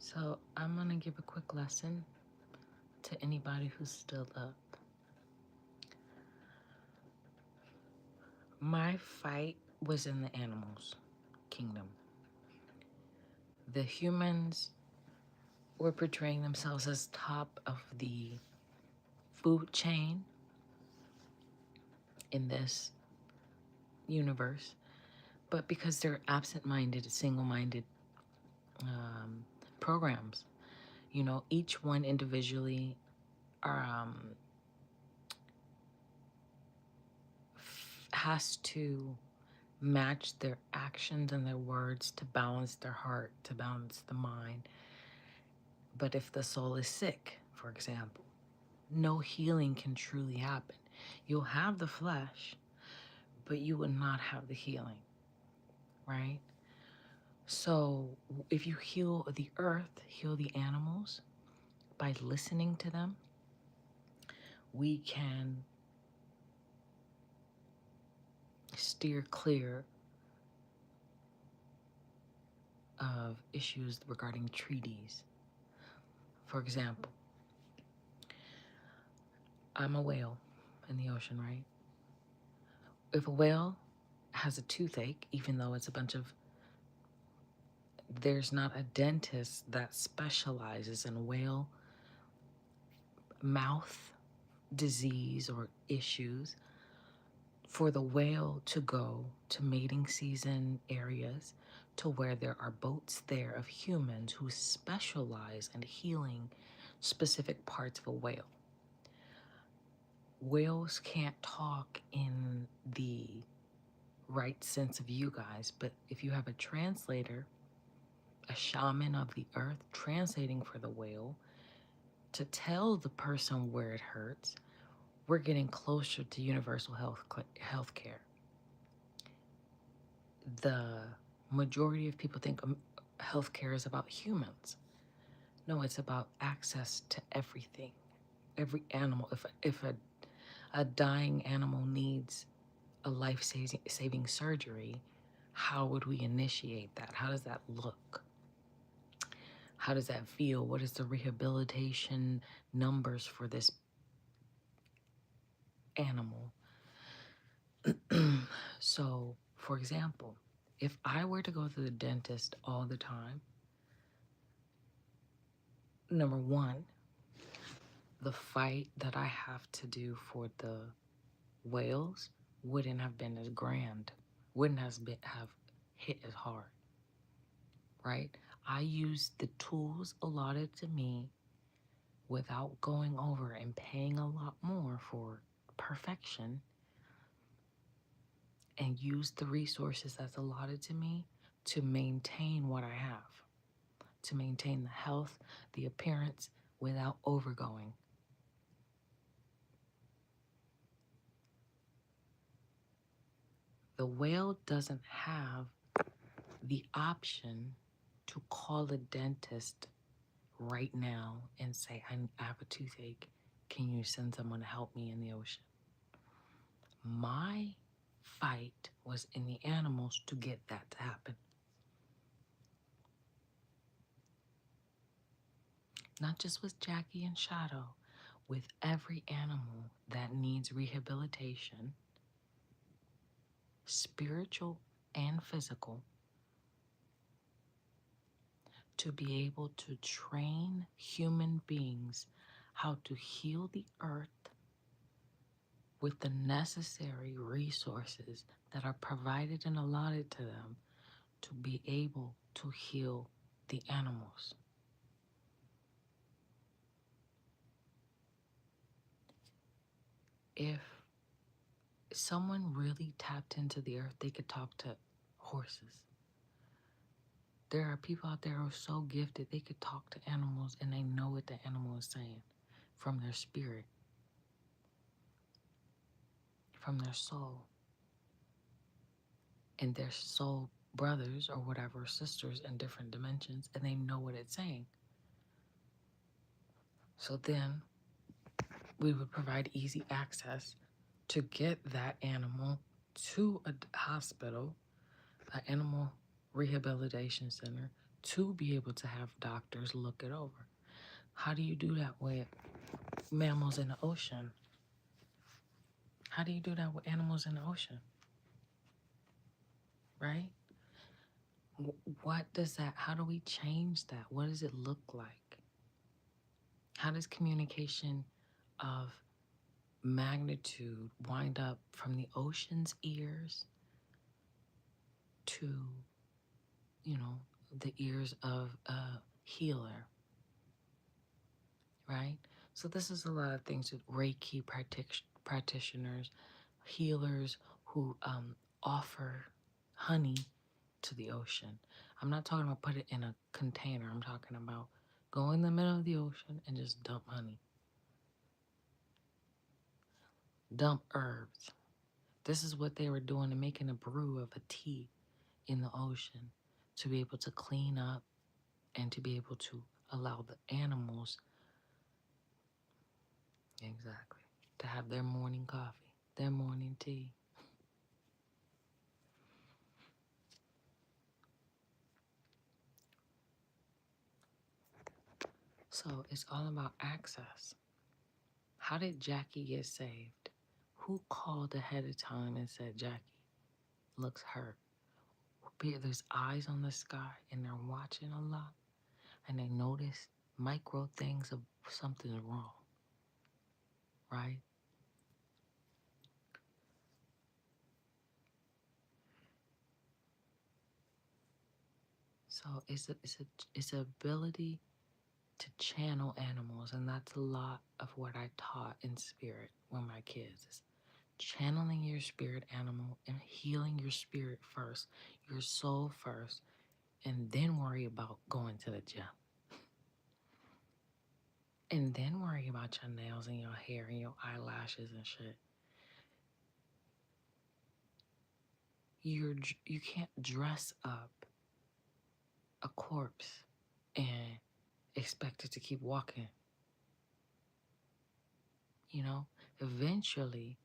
So I'm gonna give a quick lesson to anybody who's still up. My fight was in the animals kingdom. The humans were portraying themselves as top of the food chain in this universe, but because they're absent-minded, single-minded um, programs, each one individually um, has to match their actions and their words to balance their heart, to balance the mind. But if the soul is sick, for example, no healing can truly happen. You'll have the flesh, but you will not have the healing, right? So if you heal the earth, heal the animals by listening to them, we can steer clear of issues regarding treaties. For example, I'm a whale in the ocean, right? If a whale has a toothache, even though it's a bunch of, there's not a dentist that specializes in whale mouth disease or issues, for the whale to go to mating season areas to where there are boats there of humans who specialize in healing specific parts of a whale. Whales can't talk in the right sense of you guys, but if you have a translator, a shaman of the earth translating for the whale to tell the person where it hurts, we're getting closer to universal health care. The majority of people think healthcare is about humans. No, it's about access to everything. Every animal. If a dying animal needs a life-saving surgery, how would we initiate that? How does that look? How does that feel? What is the rehabilitation numbers for this animal? So, for example, if I were to go to the dentist all the time, number one, the fight that I have to do for the whales wouldn't have been as grand, wouldn't have hit as hard, right? I used the tools allotted to me without going over and paying a lot more for perfection, and used the resources that's allotted to me to maintain what I have, to maintain the health, the appearance without overgoing. The whale doesn't have the option to call a dentist right now and say, I have a toothache. Can you send someone to help me in the ocean? My fight was in the animals to get that to happen. Not just with Jackie and Shadow, with every animal that needs rehabilitation, spiritual and physical, to be able to train human beings how to heal the earth with the necessary resources that are provided and allotted to them to be able to heal the animals. If someone really tapped into the earth, they could talk to horses. There are people out there who are so gifted, they could talk to animals and they know what the animal is saying from their spirit, from their soul. And their soul brothers or whatever, sisters in different dimensions, and they know what it's saying. So then we would provide easy access to get that animal to a hospital, an animal rehabilitation center, to be able to have doctors look it over. How do you do that with mammals in the ocean? How do you do that with animals in the ocean? Right? What does that, how do we change that? What does it look like? How does communication of magnitude wind up from the ocean's ears to, you know, the ears of a healer, right? So this is a lot of things with Reiki practitioners, healers who offer honey to the ocean. I'm not talking about put it in a container. I'm talking about go in the middle of the ocean and just dump honey. Dump herbs. This is what they were doing and making a brew of a tea in the ocean to be able to clean up and to be able to allow the animals, exactly, to have their morning coffee, their morning tea. So it's all about access. How did Jackie get saved? Who called ahead of time and said, Jackie looks hurt? There's eyes on the sky and they're watching a lot and they notice micro things of something's wrong, right? So it's a ability to channel animals, and that's a lot of what I taught in spirit with my kids is channeling your spirit animal and healing your spirit first, your soul first, and then worry about going to the gym. And then worry about your nails and your hair and your eyelashes and shit. You can't dress up a corpse and expect it to keep walking. You know, eventually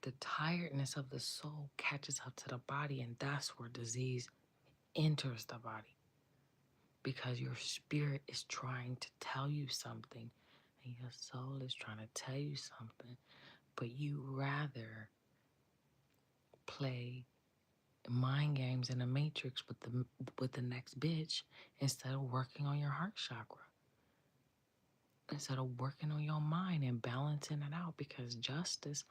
the tiredness of the soul catches up to the body, and that's where disease enters the body because your spirit is trying to tell you something and your soul is trying to tell you something, but you rather play mind games in a matrix with the next bitch instead of working on your heart chakra, instead of working on your mind and balancing it out, because justice,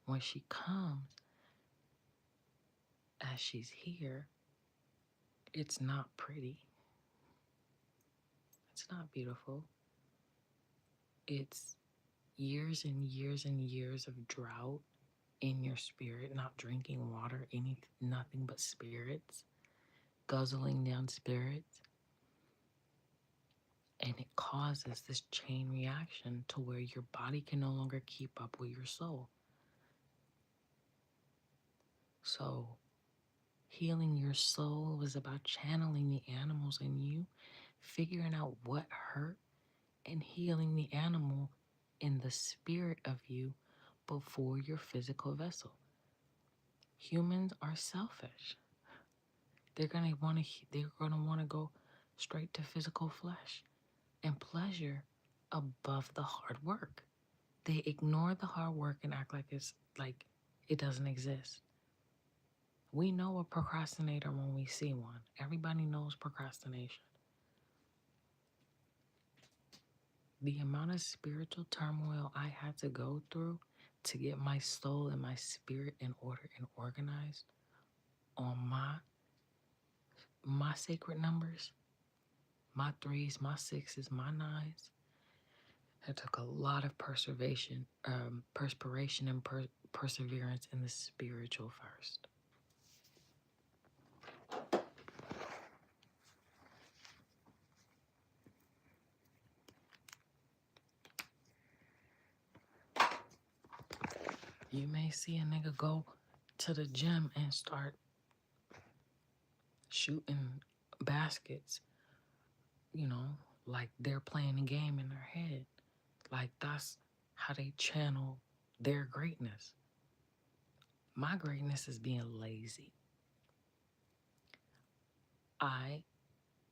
when she comes, as she's here, it's not pretty. It's not beautiful. It's years and years and years of drought in your spirit, not drinking water, nothing but spirits, guzzling down spirits. And it causes this chain reaction to where your body can no longer keep up with your soul. So healing your soul is about channeling the animals in you, figuring out what hurt, and healing the animal in the spirit of you before your physical vessel. Humans are selfish. They're gonna want to go straight to physical flesh and pleasure above the hard work. They ignore the hard work and act like it doesn't exist. We know a procrastinator when we see one. Everybody knows procrastination. The amount of spiritual turmoil I had to go through to get my soul and my spirit in order and organized on my sacred numbers, my threes, my sixes, my nines. It took a lot of perspiration and perseverance in the spiritual first. You may see a nigga go to the gym and start shooting baskets, you know, like they're playing a game in their head. Like that's how they channel their greatness. My greatness is being lazy. I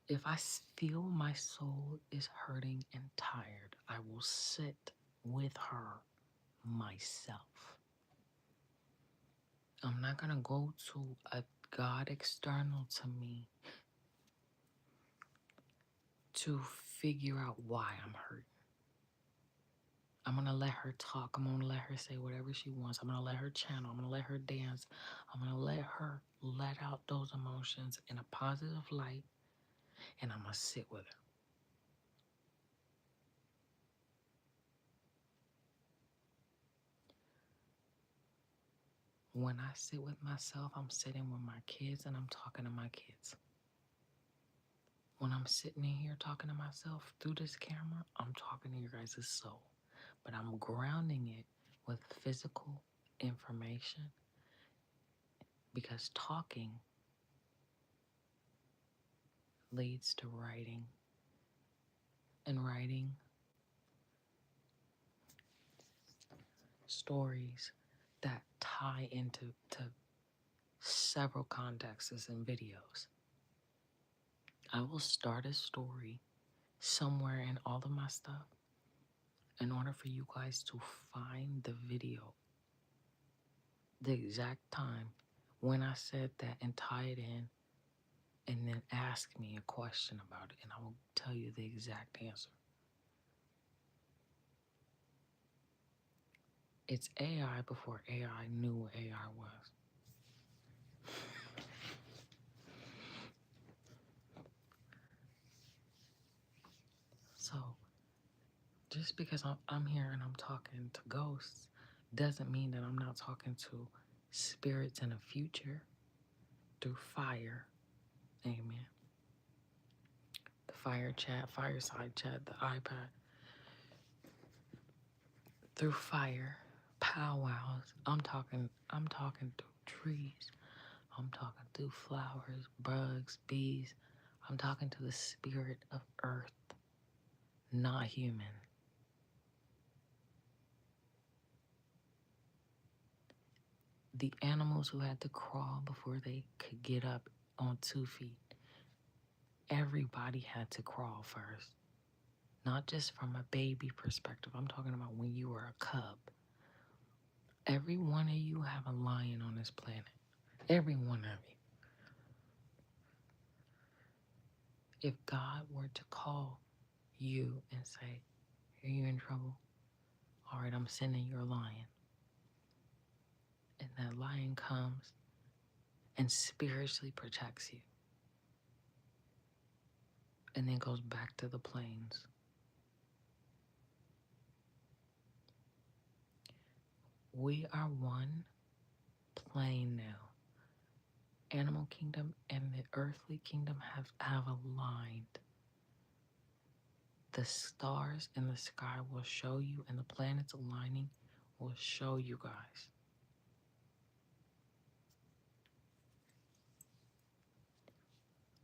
If I feel my soul is hurting and tired, I will sit with her myself. I'm not going to go to a God external to me to figure out why I'm hurting. I'm going to let her talk. I'm going to let her say whatever she wants. I'm going to let her channel. I'm going to let her dance. I'm going to let her let out those emotions in a positive light, and I'm going to sit with her. When I sit with myself, I'm sitting with my kids and I'm talking to my kids. When I'm sitting in here talking to myself through this camera, I'm talking to your guys' soul. But I'm grounding it with physical information, because talking leads to writing, and writing stories that tie into several contexts and videos. I will start a story somewhere in all of my stuff in order for you guys to find the video, the exact time when I said that, and tie it in, and then ask me a question about it, and I will tell you the exact answer. It's AI before AI knew what AI was. So just because I'm here and I'm talking to ghosts doesn't mean that I'm not talking to spirits in the future through fire. Amen. The fire chat, fireside chat, the iPad, through fire, powwows. I'm talking through trees. I'm talking through flowers, bugs, bees. I'm talking to the spirit of earth, not human. The animals who had to crawl before they could get up on 2 feet. Everybody had to crawl first. Not just from a baby perspective. I'm talking about when you were a cub. Every one of you have a lion on this planet. Every one of you. If God were to call you and say, are you in trouble? All right, I'm sending your lion. And that lion comes and spiritually protects you. And then goes back to the plains. We are one plane now. Animal kingdom and the earthly kingdom have aligned. The stars in the sky will show you, and the planets aligning will show you guys.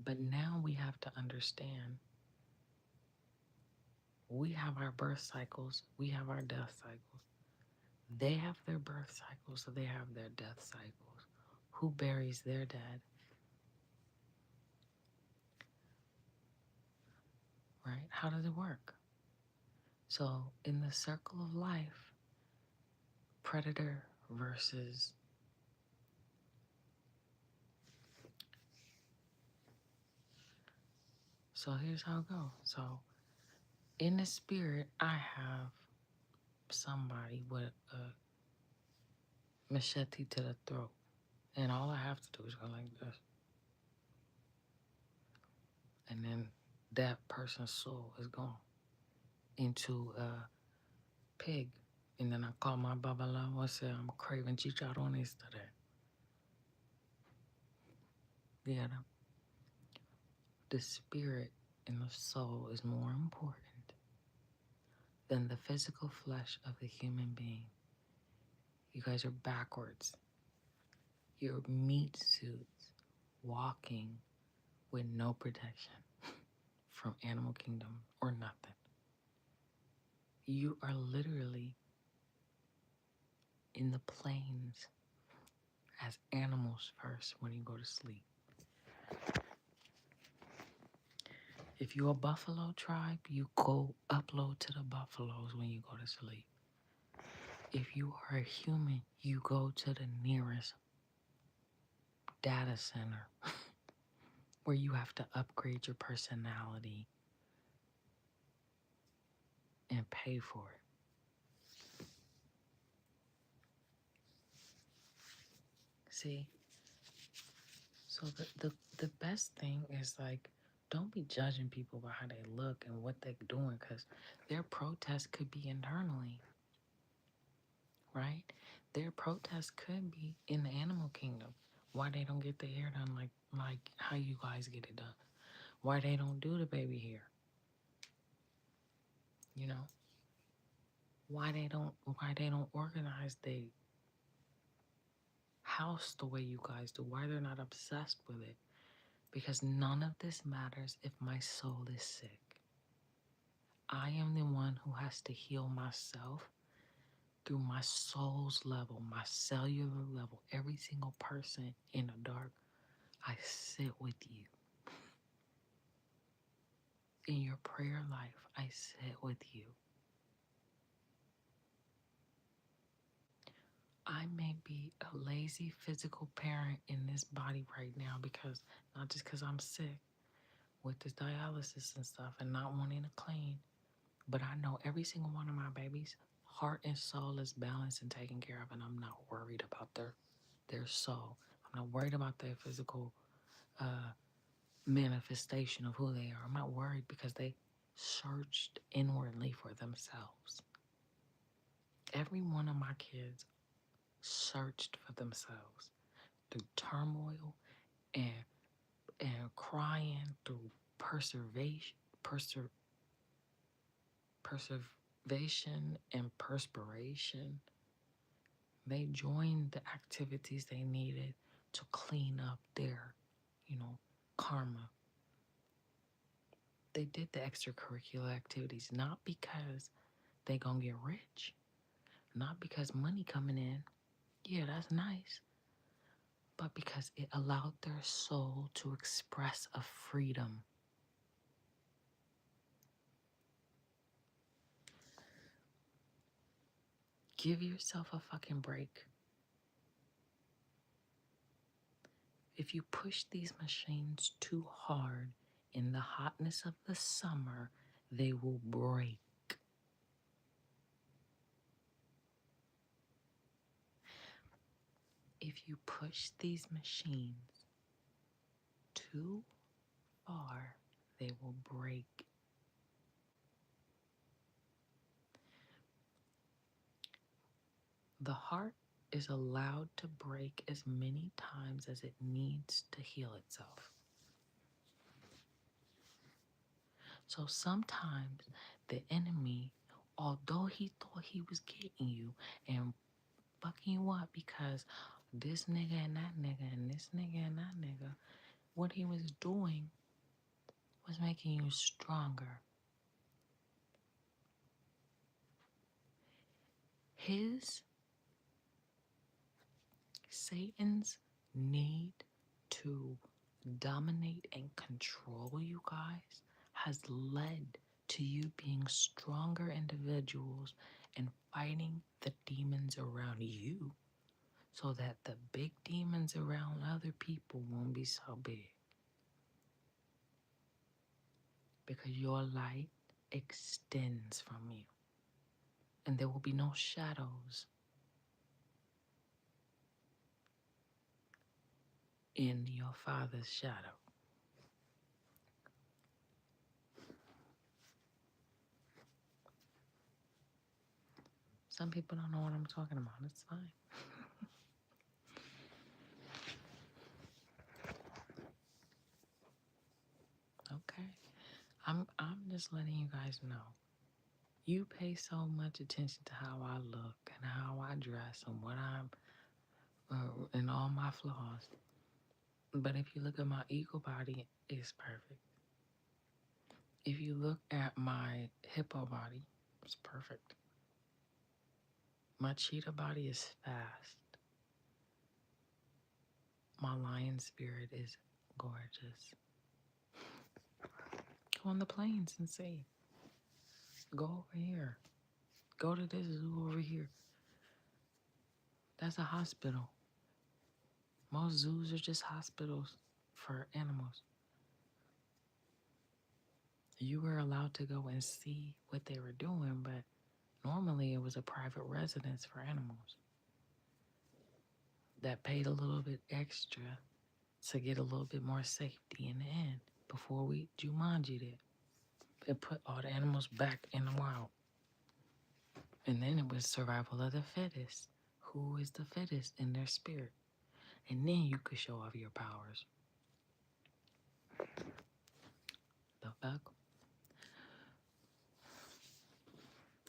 But now we have to understand, we have our birth cycles, we have our death cycles. They have their birth cycles, so they have their death cycles. Who buries their dead? Right? How does it work? So in the circle of life, predator versus so here's how it goes. So in the spirit, I have somebody with a machete to the throat. And all I have to do is go like this. And then that person's soul is gone into a pig. And then I call my babalawo and say, I'm craving chicharrones today. Yeah, the spirit and the soul is more important than the physical flesh of the human being. You guys are backwards. You're meat suits walking with no protection from animal kingdom or nothing. You are literally in the plains as animals first when you go to sleep. If you're a buffalo tribe, you go upload to the buffaloes when you go to sleep. If you are a human, you go to the nearest data center where you have to upgrade your personality and pay for it. See? So the best thing is like, don't be judging people by how they look and what they're doing, because their protest could be internally, right? Their protest could be in the animal kingdom. Why they don't get their hair done like how you guys get it done? Why they don't do the baby hair? You know? Why they don't organize their house the way you guys do? Why they're not obsessed with it? Because none of this matters if my soul is sick. I am the one who has to heal myself through my soul's level, my cellular level. Every single person in the dark, I sit with you. In your prayer life, I sit with you. I may be a lazy physical parent in this body right now because, not just because I'm sick with this dialysis and stuff and not wanting to clean, but I know every single one of my babies' heart and soul is balanced and taken care of, and I'm not worried about their soul. I'm not worried about their physical manifestation of who they are. I'm not worried because they searched inwardly for themselves. Every one of my kids searched for themselves through turmoil and crying, through preservation and perspiration. They joined the activities they needed to clean up their, karma. They did the extracurricular activities not because they gonna get rich, not because money coming in. Yeah, that's nice. But because it allowed their soul to express a freedom. Give yourself a fucking break. If you push these machines too hard in the hotness of the summer, they will break. If you push these machines too far, they will break. The heart is allowed to break as many times as it needs to heal itself. So sometimes the enemy, although he thought he was getting you and fucking you up because this nigga and that nigga and this nigga and that nigga, what he was doing was making you stronger. Satan's need to dominate and control you guys has led to you being stronger individuals and fighting the demons around you so that the big demons around other people won't be so big. Because your light extends from you and there will be no shadows in your Father's shadow. Some people don't know what I'm talking about. It's fine. Okay. I'm just letting you guys know. You pay so much attention to how I look and how I dress and what I'm and all my flaws. But if you look at my eagle body, it's perfect. If you look at my hippo body, it's perfect. My cheetah body is fast. My lion spirit is gorgeous. on the planes and see. Go over here. Go to this zoo over here. That's a hospital. Most zoos are just hospitals for animals. You were allowed to go and see what they were doing, but normally it was a private residence for animals that paid a little bit extra to get a little bit more safety in the end before we Jumanji'd it. It put all the animals back in the wild. And then it was survival of the fittest. Who is the fittest in their spirit? And then you could show off your powers. The fuck?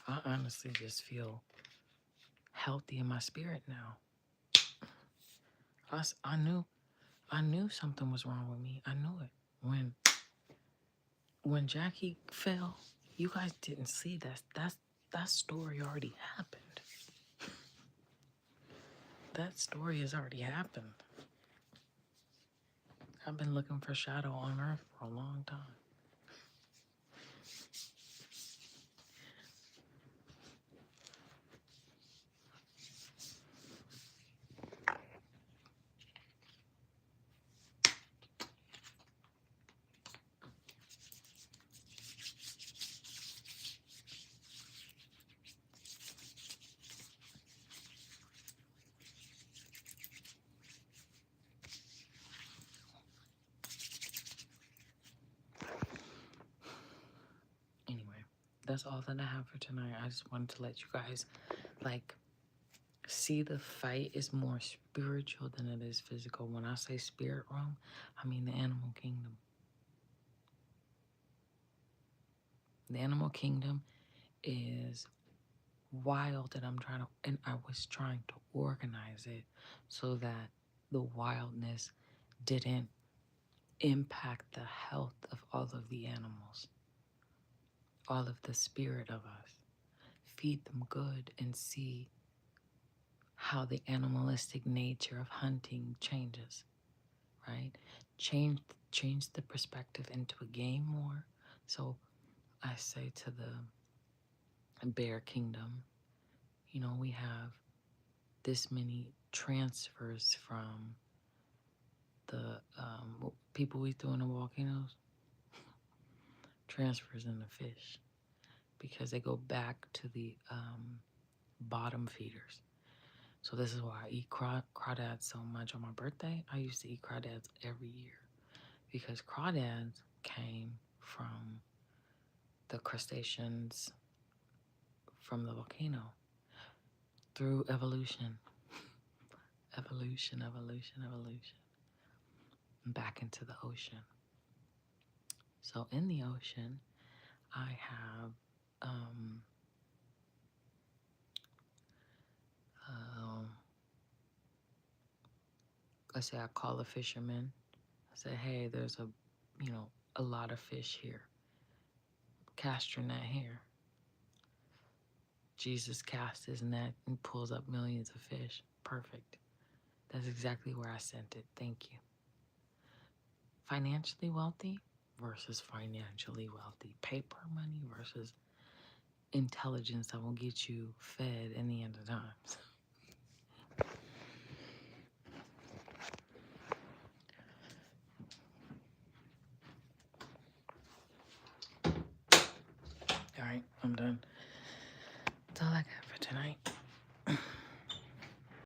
I honestly just feel healthy in my spirit now. I knew something was wrong with me. I knew it. When Jackie fell, you guys didn't see that story already happened. That story has already happened. I've been looking for Shadow on Earth for a long time. Anyway, that's all that I have for tonight. I just wanted to let you guys, see the fight is more spiritual than it is physical. When I say spirit realm, I mean the animal kingdom. The animal kingdom is wild, and I was trying to organize it so that the wildness didn't impact the health of all of the animals, all of the spirit of us. Feed them good and see how the animalistic nature of hunting changes, right? Change the perspective into a game more. So I say to the bear kingdom, we have this many transfers from the people we threw in the volcanoes, transfers in the fish, because they go back to the bottom feeders. So this is why I eat crawdads so much on my birthday. I used to eat crawdads every year because crawdads came from the crustaceans from the volcano through evolution. Evolution, back into the ocean. So in the ocean, I have let's say I call a fisherman. I say, hey, there's a lot of fish here. Cast your net here. Jesus cast his net and pulls up millions of fish. Perfect. That's exactly where I sent it. Thank you. Financially wealthy versus financially wealthy. Paper money versus intelligence that will get you fed in the end of times. All right, I'm done. That's all I got for tonight.